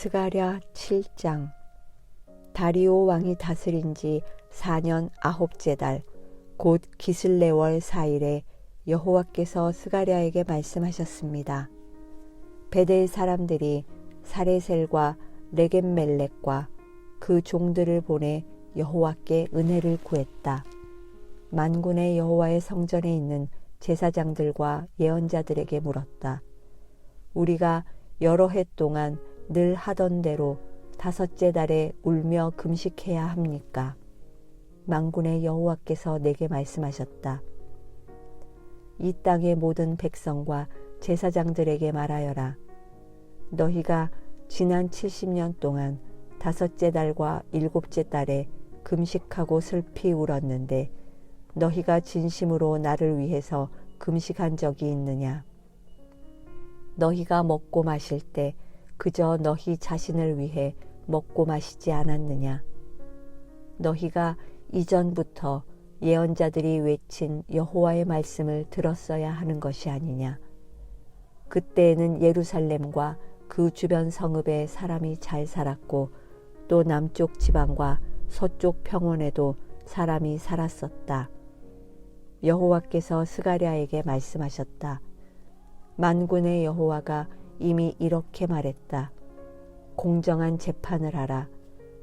스가랴 7장. 다리오 왕이 다스린 지 4년 9째 달 곧 기슬레월 4일에 여호와께서 스가랴에게 말씀하셨습니다. 베델 사람들이 사레셀과 레겜멜렉과 그 종들을 보내 여호와께 은혜를 구했다. 만군의 여호와의 성전에 있는 제사장들과 예언자들에게 물었다. 우리가 여러 해 동안 늘 하던 대로 5째 달에 울며 금식해야 합니까? 만군의 여호와께서 내게 말씀하셨다. 이 땅의 모든 백성과 제사장들에게 말하여라. 너희가 지난 70년 동안 5째 달과 7째 달에 금식하고 슬피 울었는데 너희가 진심으로 나를 위해서 금식한 적이 있느냐? 너희가 먹고 마실 때 그저 너희 자신을 위해 먹고 마시지 않았느냐? 너희가 이전부터 예언자들이 외친 여호와의 말씀을 들었어야 하는 것이 아니냐? 그때에는 예루살렘과 그 주변 성읍에 사람이 잘 살았고 또 남쪽 지방과 서쪽 평원에도 사람이 살았었다. 여호와께서 스가랴에게 말씀하셨다. 만군의 여호와가 이미 이렇게 말했다. 공정한 재판을 하라.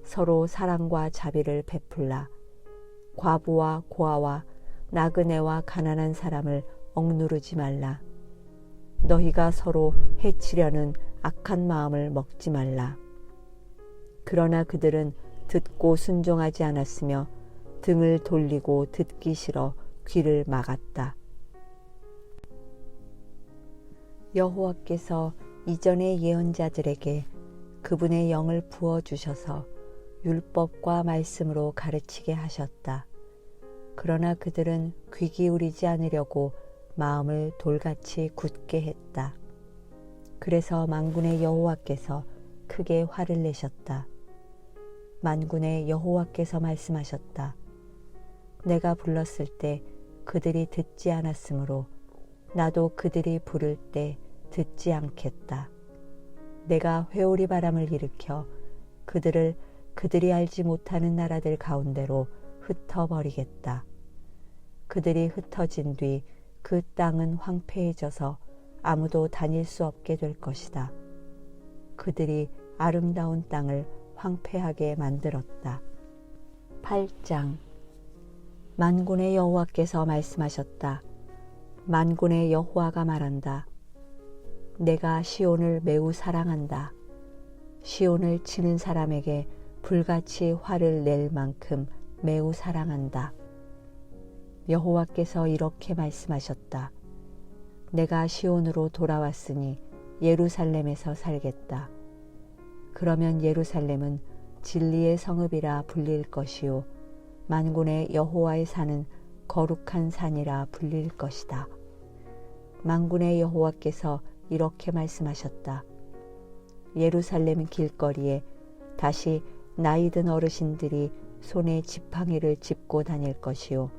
서로 사랑과 자비를 베풀라. 과부와 고아와 나그네와 가난한 사람을 억누르지 말라. 너희가 서로 해치려는 악한 마음을 먹지 말라. 그러나 그들은 듣고 순종하지 않았으며 등을 돌리고 듣기 싫어 귀를 막았다. 여호와께서 이전의 예언자들에게 그분의 영을 부어주셔서 율법과 말씀으로 가르치게 하셨다. 그러나 그들은 귀 기울이지 않으려고 마음을 돌같이 굳게 했다. 그래서 만군의 여호와께서 크게 화를 내셨다. 만군의 여호와께서 말씀하셨다. 내가 불렀을 때 그들이 듣지 않았으므로 나도 그들이 부를 때 듣지 않겠다. 내가 회오리 바람을 일으켜 그들을 그들이 알지 못하는 나라들 가운데로 흩어버리겠다. 그들이 흩어진 뒤 그 땅은 황폐해져서 아무도 다닐 수 없게 될 것이다. 그들이 아름다운 땅을 황폐하게 만들었다. 8장. 만군의 여호와께서 말씀하셨다. 만군의 여호와가 말한다. 내가 시온을 매우 사랑한다. 시온을 치는 사람에게 불같이 화를 낼 만큼 매우 사랑한다. 여호와께서 이렇게 말씀하셨다. 내가 시온으로 돌아왔으니 예루살렘에서 살겠다. 그러면 예루살렘은 진리의 성읍이라 불릴 것이요 만군의 여호와의 산은 거룩한 산이라 불릴 것이다. 만군의 여호와께서 이렇게 말씀하셨다. 예루살렘 길거리에 다시 나이든 어르신들이 손에 지팡이를 짚고 다닐 것이요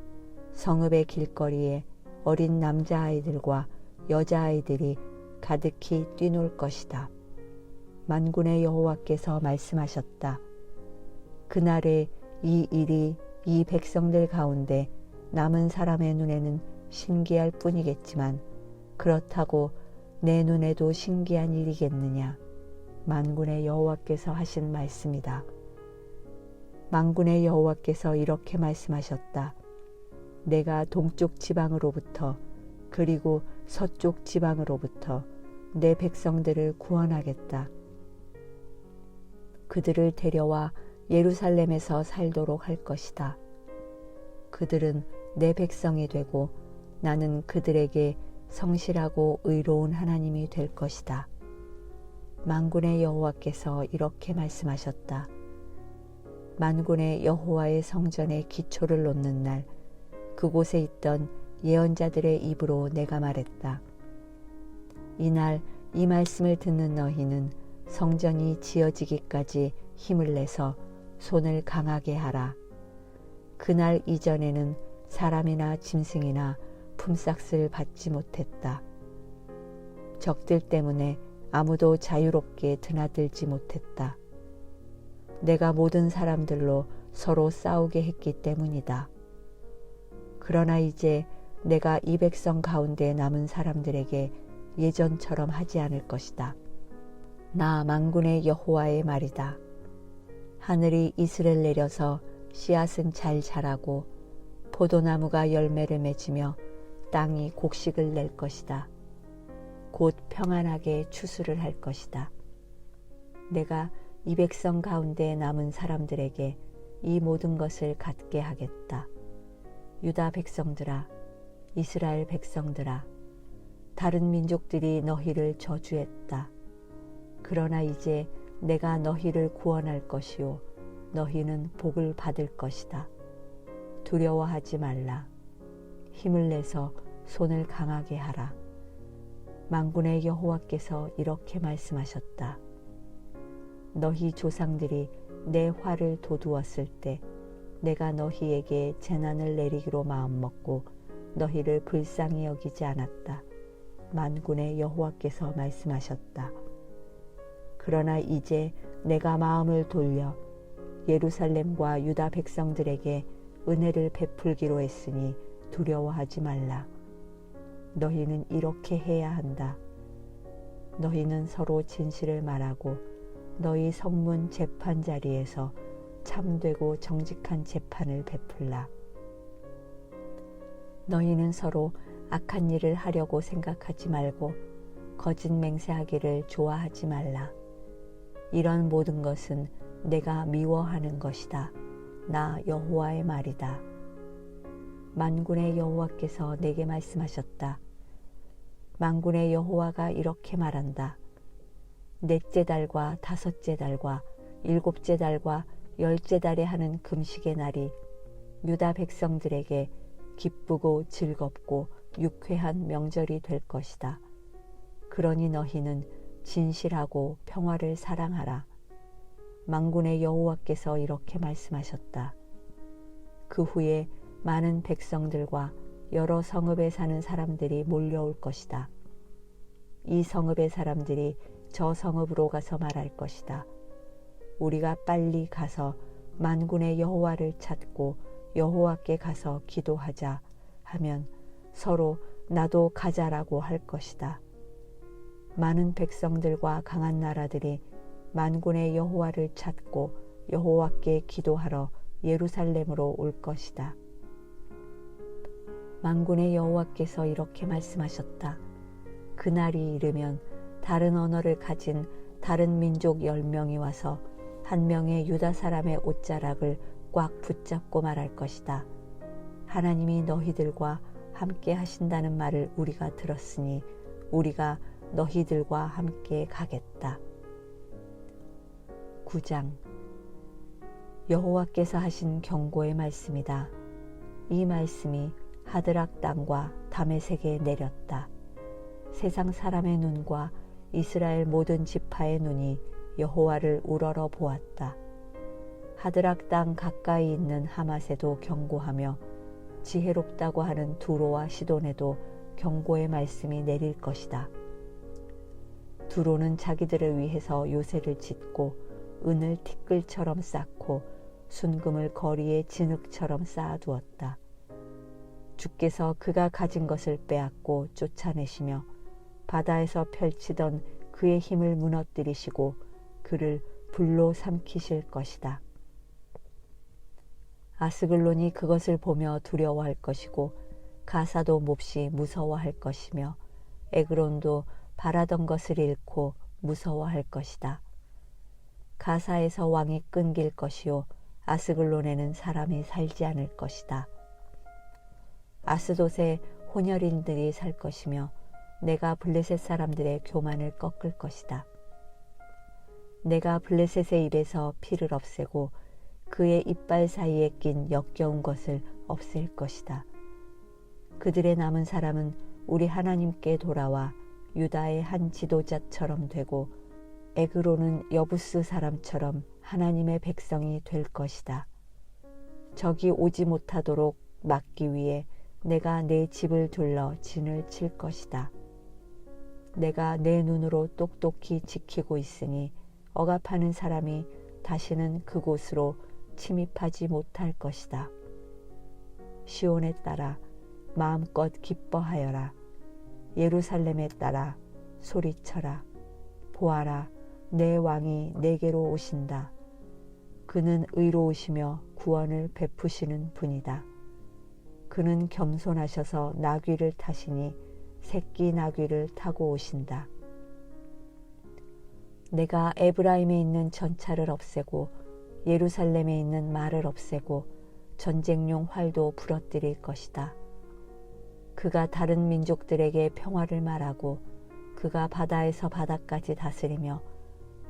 성읍의 길거리에 어린 남자아이들과 여자아이들이 가득히 뛰놀 것이다. 만군의 여호와께서 말씀하셨다. 그날에 이 일이 이 백성들 가운데 남은 사람의 눈에는 신기할 뿐이겠지만 그렇다고 내 눈에도 신기한 일이겠느냐? 만군의 여호와께서 하신 말씀이다. 만군의 여호와께서 이렇게 말씀하셨다. 내가 동쪽 지방으로부터 그리고 서쪽 지방으로부터 내 백성들을 구원하겠다. 그들을 데려와 예루살렘에서 살도록 할 것이다. 그들은 내 백성이 되고 나는 그들에게 성실하고 의로운 하나님이 될 것이다. 만군의 여호와께서 이렇게 말씀하셨다. 만군의 여호와의 성전에 기초를 놓는 날 그곳에 있던 예언자들의 입으로 내가 말했다. 이날 이 말씀을 듣는 너희는 성전이 지어지기까지 힘을 내서 손을 강하게 하라. 그날 이전에는 사람이나 짐승이나 품삯을 받지 못했다. 적들 때문에 아무도 자유롭게 드나들지 못했다. 내가 모든 사람들로 서로 싸우게 했기 때문이다. 그러나 이제 내가 이 백성 가운데 남은 사람들에게 예전처럼 하지 않을 것이다. 나 만군의 여호와의 말이다. 하늘이 이슬을 내려서 씨앗은 잘 자라고 포도나무가 열매를 맺으며 땅이 곡식을 낼 것이다. 곧 평안하게 추수를 할 것이다. 내가 이 백성 가운데 남은 사람들에게 이 모든 것을 갖게 하겠다. 유다 백성들아, 이스라엘 백성들아, 다른 민족들이 너희를 저주했다. 그러나 이제 내가 너희를 구원할 것이요 너희는 복을 받을 것이다. 두려워하지 말라. 힘을 내서 손을 강하게 하라. 만군의 여호와께서 이렇게 말씀하셨다. 너희 조상들이 내 화를 돋우었을 때 내가 너희에게 재난을 내리기로 마음먹고 너희를 불쌍히 여기지 않았다. 만군의 여호와께서 말씀하셨다. 그러나 이제 내가 마음을 돌려 예루살렘과 유다 백성들에게 은혜를 베풀기로 했으니 두려워하지 말라. 너희는 이렇게 해야 한다. 너희는 서로 진실을 말하고 너희 성문 재판 자리에서 참되고 정직한 재판을 베풀라. 너희는 서로 악한 일을 하려고 생각하지 말고 거짓 맹세하기를 좋아하지 말라. 이런 모든 것은 내가 미워하는 것이다. 나 여호와의 말이다. 만군의 여호와께서 내게 말씀하셨다. 만군의 여호와가 이렇게 말한다. 넷째 달과 다섯째 달과 일곱째 달과 열째 달에 하는 금식의 날이 유다 백성들에게 기쁘고 즐겁고 유쾌한 명절이 될 것이다. 그러니 너희는 진실하고 평화를 사랑하라. 만군의 여호와께서 이렇게 말씀하셨다. 그 후에 많은 백성들과 여러 성읍에 사는 사람들이 몰려올 것이다. 이 성읍의 사람들이 저 성읍으로 가서 말할 것이다. 우리가 빨리 가서 만군의 여호와를 찾고 여호와께 가서 기도하자 하면 서로 나도 가자라고 할 것이다. 많은 백성들과 강한 나라들이 만군의 여호와를 찾고 여호와께 기도하러 예루살렘으로 올 것이다. 만군의 여호와께서 이렇게 말씀하셨다. 그날이 이르면 다른 언어를 가진 다른 민족 10명이 와서 한 명의 유다 사람의 옷자락을 꽉 붙잡고 말할 것이다. 하나님이 너희들과 함께 하신다는 말을 우리가 들었으니 우리가 너희들과 함께 가겠다. 9장. 여호와께서 하신 경고의 말씀이다. 이 말씀이 하드락 땅과 다메섹에 내렸다. 세상 사람의 눈과 이스라엘 모든 지파의 눈이 여호와를 우러러 보았다. 하드락 땅 가까이 있는 하맛에도 경고하며 지혜롭다고 하는 두로와 시돈에도 경고의 말씀이 내릴 것이다. 두로는 자기들을 위해서 요새를 짓고 은을 티끌처럼 쌓고 순금을 거리에 진흙처럼 쌓아두었다. 주께서 그가 가진 것을 빼앗고 쫓아내시며 바다에서 펼치던 그의 힘을 무너뜨리시고 그를 불로 삼키실 것이다. 아스글론이 그것을 보며 두려워할 것이고 가사도 몹시 무서워할 것이며 에그론도 바라던 것을 잃고 무서워할 것이다. 가사에서 왕이 끊길 것이요 아스글론에는 사람이 살지 않을 것이다. 아스돗에 혼혈인들이 살 것이며 내가 블레셋 사람들의 교만을 꺾을 것이다. 내가 블레셋의 입에서 피를 없애고 그의 이빨 사이에 낀 역겨운 것을 없앨 것이다. 그들의 남은 사람은 우리 하나님께 돌아와 유다의 한 지도자처럼 되고 에그로는 여부스 사람처럼 하나님의 백성이 될 것이다. 적이 오지 못하도록 막기 위해 내가 내 집을 둘러 진을 칠 것이다. 내가 내 눈으로 똑똑히 지키고 있으니 억압하는 사람이 다시는 그곳으로 침입하지 못할 것이다. 시온에 따라 마음껏 기뻐하여라. 예루살렘에 따라 소리쳐라. 보아라, 내 왕이 내게로 오신다. 그는 의로우시며 구원을 베푸시는 분이다. 그는 겸손하셔서 나귀를 타시니 새끼 나귀를 타고 오신다. 내가 에브라임에 있는 전차를 없애고 예루살렘에 있는 말을 없애고 전쟁용 활도 부러뜨릴 것이다. 그가 다른 민족들에게 평화를 말하고 그가 바다에서 바다까지 다스리며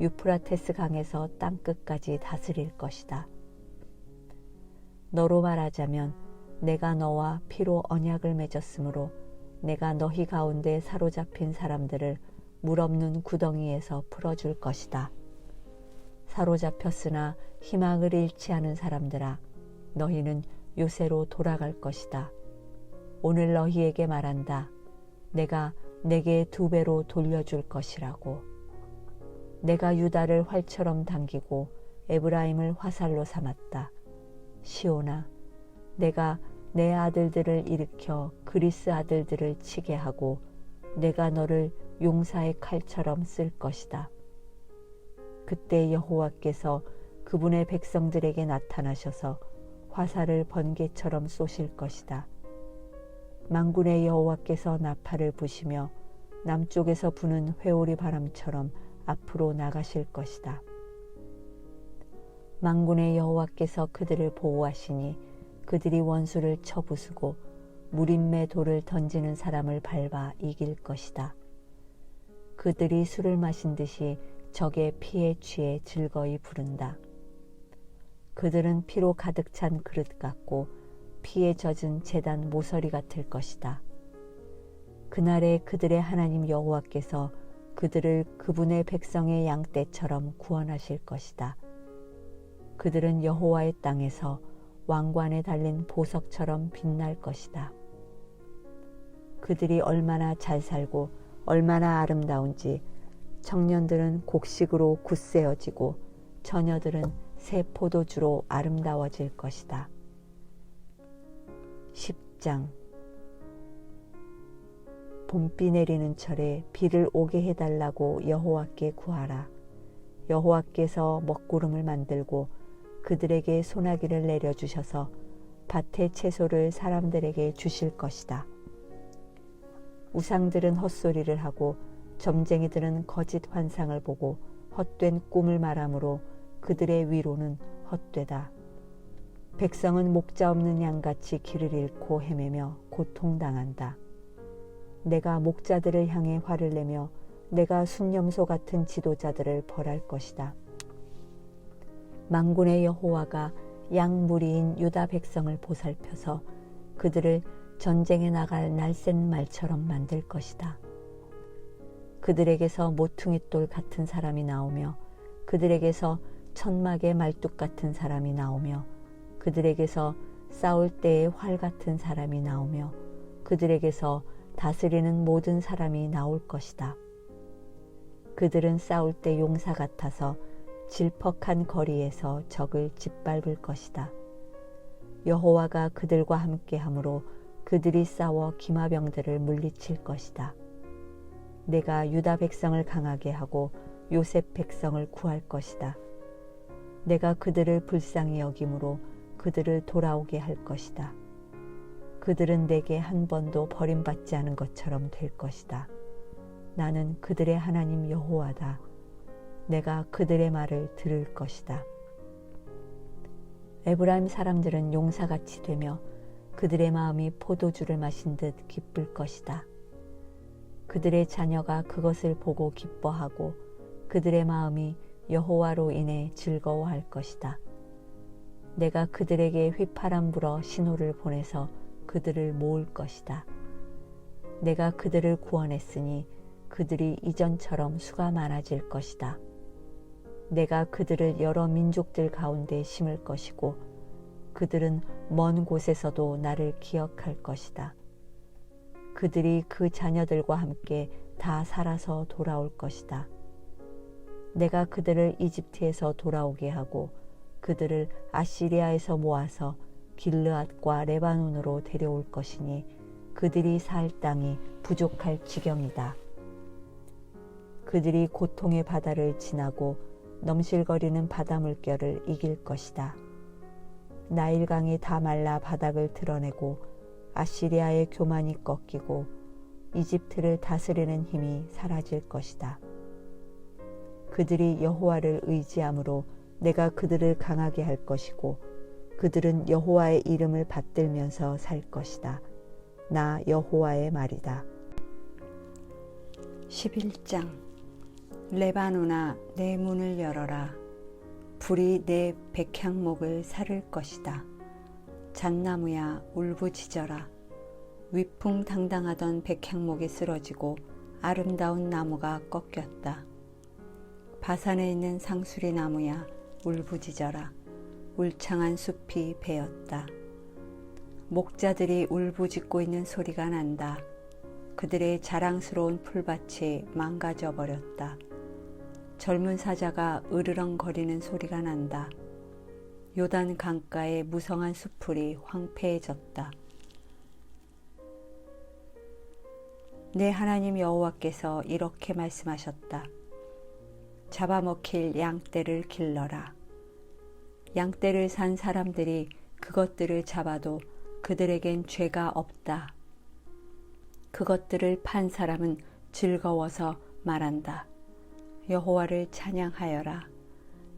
유프라테스 강에서 땅끝까지 다스릴 것이다. 너로 말하자면 내가 너와 피로 언약을 맺었으므로 내가 너희 가운데 사로잡힌 사람들을 물 없는 구덩이에서 풀어줄 것이다. 사로잡혔으나 희망을 잃지 않은 사람들아, 너희는 요새로 돌아갈 것이다. 오늘 너희에게 말한다. 내가 내게 2배로 돌려줄 것이라고. 내가 유다를 활처럼 당기고 에브라임을 화살로 삼았다. 시온아, 내가 내 아들들을 일으켜 그리스 아들들을 치게 하고 내가 너를 용사의 칼처럼 쓸 것이다. 그때 여호와께서 그분의 백성들에게 나타나셔서 화살을 번개처럼 쏘실 것이다. 만군의 여호와께서 나팔을 부시며 남쪽에서 부는 회오리 바람처럼 앞으로 나가실 것이다. 만군의 여호와께서 그들을 보호하시니 그들이 원수를 쳐부수고 무림매 돌을 던지는 사람을 밟아 이길 것이다. 그들이 술을 마신 듯이 적의 피에 취해 즐거이 부른다. 그들은 피로 가득 찬 그릇 같고 피에 젖은 제단 모서리 같을 것이다. 그날에 그들의 하나님 여호와께서 그들을 그분의 백성의 양떼처럼 구원하실 것이다. 그들은 여호와의 땅에서 왕관에 달린 보석처럼 빛날 것이다. 그들이 얼마나 잘 살고 얼마나 아름다운지 청년들은 곡식으로 굳세어지고 처녀들은 새 포도주로 아름다워질 것이다. 10장. 봄비 내리는 철에 비를 오게 해달라고 여호와께 구하라. 여호와께서 먹구름을 만들고 그들에게 소나기를 내려주셔서 밭의 채소를 사람들에게 주실 것이다. 우상들은 헛소리를 하고 점쟁이들은 거짓 환상을 보고 헛된 꿈을 말하므로 그들의 위로는 헛되다. 백성은 목자 없는 양같이 길을 잃고 헤매며 고통당한다. 내가 목자들을 향해 화를 내며 내가 순념소 같은 지도자들을 벌할 것이다. 만군의 여호와가 양무리인 유다 백성을 보살펴서 그들을 전쟁에 나갈 날쌘 말처럼 만들 것이다. 그들에게서 모퉁이돌 같은 사람이 나오며 그들에게서 천막의 말뚝 같은 사람이 나오며 그들에게서 싸울 때의 활 같은 사람이 나오며 그들에게서 다스리는 모든 사람이 나올 것이다. 그들은 싸울 때 용사 같아서 질퍽한 거리에서 적을 짓밟을 것이다. 여호와가 그들과 함께함으로 그들이 싸워 기마병들을 물리칠 것이다. 내가 유다 백성을 강하게 하고 요셉 백성을 구할 것이다. 내가 그들을 불쌍히 여김으로 그들을 돌아오게 할 것이다. 그들은 내게 한 번도 버림받지 않은 것처럼 될 것이다. 나는 그들의 하나님 여호와다. 내가 그들의 말을 들을 것이다. 에브라임 사람들은 용사같이 되며 그들의 마음이 포도주를 마신 듯 기쁠 것이다. 그들의 자녀가 그것을 보고 기뻐하고 그들의 마음이 여호와로 인해 즐거워할 것이다. 내가 그들에게 휘파람 불어 신호를 보내서 그들을 모을 것이다. 내가 그들을 구원했으니 그들이 이전처럼 수가 많아질 것이다. 내가 그들을 여러 민족들 가운데 심을 것이고 그들은 먼 곳에서도 나를 기억할 것이다. 그들이 그 자녀들과 함께 다 살아서 돌아올 것이다. 내가 그들을 이집트에서 돌아오게 하고 그들을 아시리아에서 모아서 길르앗과 레바논으로 데려올 것이니 그들이 살 땅이 부족할 지경이다. 그들이 고통의 바다를 지나고 넘실거리는 바다 물결을 이길 것이다. 나일강이 다 말라 바닥을 드러내고 아시리아의 교만이 꺾이고 이집트를 다스리는 힘이 사라질 것이다. 그들이 여호와를 의지함으로 내가 그들을 강하게 할 것이고 그들은 여호와의 이름을 받들면서 살 것이다. 나 여호와의 말이다. 11장 레바논아 내 문을 열어라. 불이 내 백향목을 사를 것이다. 잣나무야 울부짖어라. 위풍당당하던 백향목이 쓰러지고 아름다운 나무가 꺾였다. 바산에 있는 상수리 나무야 울부짖어라. 울창한 숲이 베었다. 목자들이 울부짖고 있는 소리가 난다. 그들의 자랑스러운 풀밭이 망가져 버렸다. 젊은 사자가 으르렁거리는 소리가 난다. 요단 강가의 무성한 숲풀이 황폐해졌다. 내 하나님 여호와께서 이렇게 말씀하셨다. 잡아먹힐 양떼를 길러라. 양떼를 산 사람들이 그것들을 잡아도 그들에겐 죄가 없다. 그것들을 판 사람은 즐거워서 말한다. 여호와를 찬양하여라.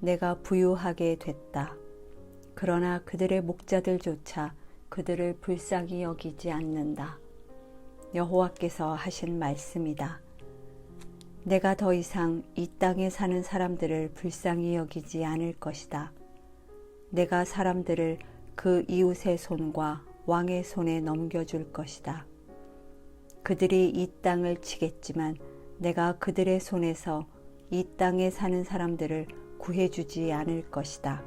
내가 부유하게 됐다. 그러나 그들의 목자들조차 그들을 불쌍히 여기지 않는다. 여호와께서 하신 말씀이다. 내가 더 이상 이 땅에 사는 사람들을 불쌍히 여기지 않을 것이다. 내가 사람들을 그 이웃의 손과 왕의 손에 넘겨줄 것이다. 그들이 이 땅을 치겠지만 내가 그들의 손에서 이 땅에 사는 사람들을 구해주지 않을 것이다.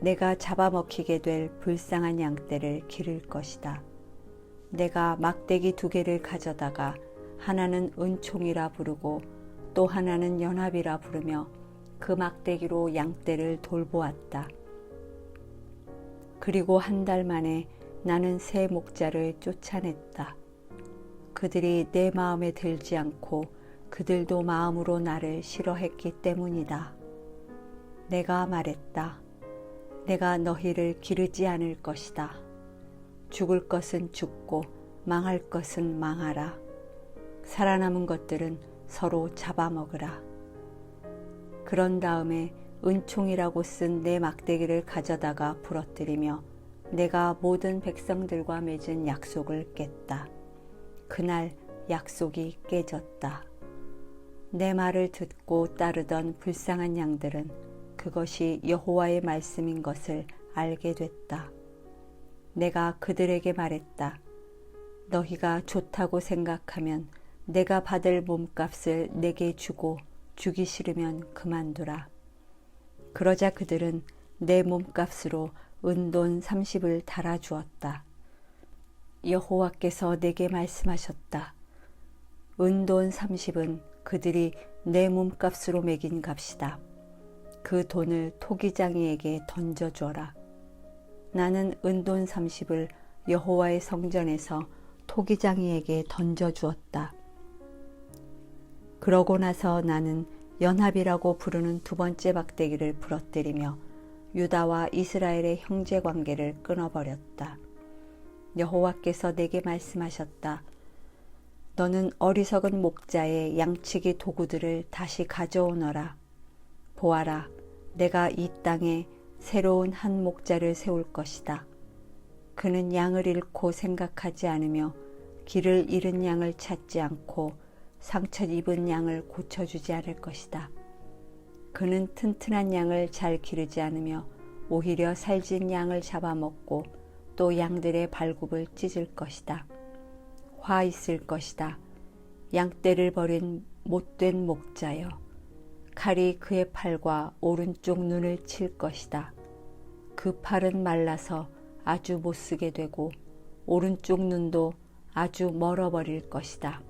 내가 잡아먹히게 될 불쌍한 양떼를 기를 것이다. 내가 막대기 2개를 가져다가 하나는 은총이라 부르고 또 하나는 연합이라 부르며 그 막대기로 양떼를 돌보았다. 그리고 한 달 만에 나는 새 목자를 쫓아냈다. 그들이 내 마음에 들지 않고 그들도 마음으로 나를 싫어했기 때문이다. 내가 말했다. 내가 너희를 기르지 않을 것이다. 죽을 것은 죽고 망할 것은 망하라. 살아남은 것들은 서로 잡아먹으라. 그런 다음에 은총이라고 쓴 내 막대기를 가져다가 부러뜨리며 내가 모든 백성들과 맺은 약속을 깼다. 그날 약속이 깨졌다. 내 말을 듣고 따르던 불쌍한 양들은 그것이 여호와의 말씀인 것을 알게 됐다. 내가 그들에게 말했다. 너희가 좋다고 생각하면 내가 받을 몸값을 내게 주고 주기 싫으면 그만두라. 그러자 그들은 내 몸값으로 은돈 30을 달아주었다. 여호와께서 내게 말씀하셨다. 은돈 30은 그들이 내 몸값으로 매긴 값이다. 그 돈을 토기장이에게 던져주어라. 나는 은돈 30을 여호와의 성전에서 토기장이에게 던져주었다. 그러고 나서 나는 연합이라고 부르는 2번째 막대기를 부러뜨리며 유다와 이스라엘의 형제관계를 끊어버렸다. 여호와께서 내게 말씀하셨다. 너는 어리석은 목자의 양치기 도구들을 다시 가져오너라. 보아라, 내가 이 땅에 새로운 한 목자를 세울 것이다. 그는 양을 잃고 생각하지 않으며 길을 잃은 양을 찾지 않고 상처 입은 양을 고쳐주지 않을 것이다. 그는 튼튼한 양을 잘 기르지 않으며 오히려 살찐 양을 잡아먹고 또 양들의 발굽을 찢을 것이다. 화 있을 것이다. 양떼를 버린 못된 목자여. 칼이 그의 팔과 오른쪽 눈을 칠 것이다. 그 팔은 말라서 아주 못쓰게 되고 오른쪽 눈도 아주 멀어버릴 것이다.